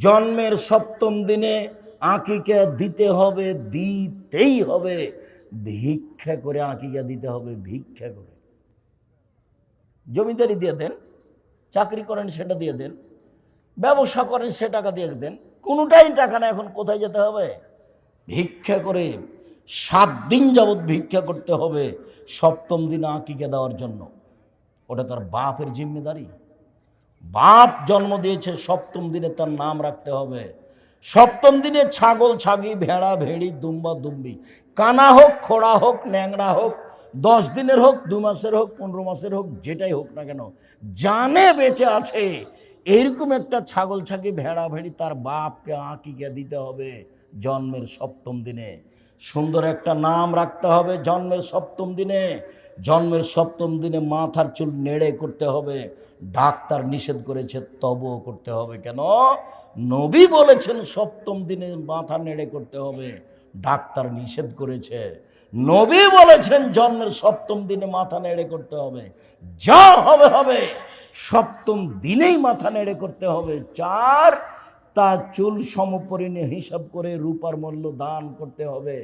জন্মের সপ্তম দিনে আকিকা দিতে হবে, দিতেই হবে। ভিক্ষা করে আকিকা দিতে হবে, ভিক্ষা করে। জমিদারি দিয়ে দেন, চাকরি করেন সেটা দিয়ে দেন, ব্যবসা করেন সে টাকা দিয়ে দেন, কোনোটাই টাকা না। এখন কোথায় যেতে হবে? ভিক্ষা করে 7 দিন যাবৎ ভিক্ষা করতে হবে সপ্তম দিনে আকিকা দেওয়ার জন্য। ওটা তার বাপের জিম্মেদারি। বাপ জন্ম দিয়েছে, সপ্তম দিনে তার নাম রাখতে হবে। সপ্তম দিনে ছাগল ছাগি, ভেড়া ভেড়ি, দুম্বা দুম্বি, কানা হোক, খোড়া হোক, ন্যাংরা হোক, 10 দিনের হোক, 2 মাসের হোক, 15 মাসের হোক, যেটাই হোক না কেন, জানে বেঁচে আছে এইরকম একটা ছাগল ছাগি, ভেড়া ভেড়ি তার বাপকে আকিকা দিতে হবে জন্মের সপ্তম দিনে। সুন্দর একটা নাম রাখতে হবে জন্মের সপ্তম দিনে। জন্মের সপ্তম দিনে মাথার চুল নেড়ে করতে হবে। ডাক্তার নিষেধ করেছে, তবুও করতে হবে। কেন? নবী বলেছেন সপ্তম দিনে মাথা নেড়ে করতে হবে, ডাক্তার নিষেধ করেছে। নবী বলেছেন জন্মের সপ্তম দিনে মাথা নেড়ে করতে হবে। যা হবে হবে, সপ্তম দিনেই মাথা নেড়ে করতে হবে। 4, তা চুল সমপরিমাণে হিসাব করে রূপার মূল্য দান করতে হবে।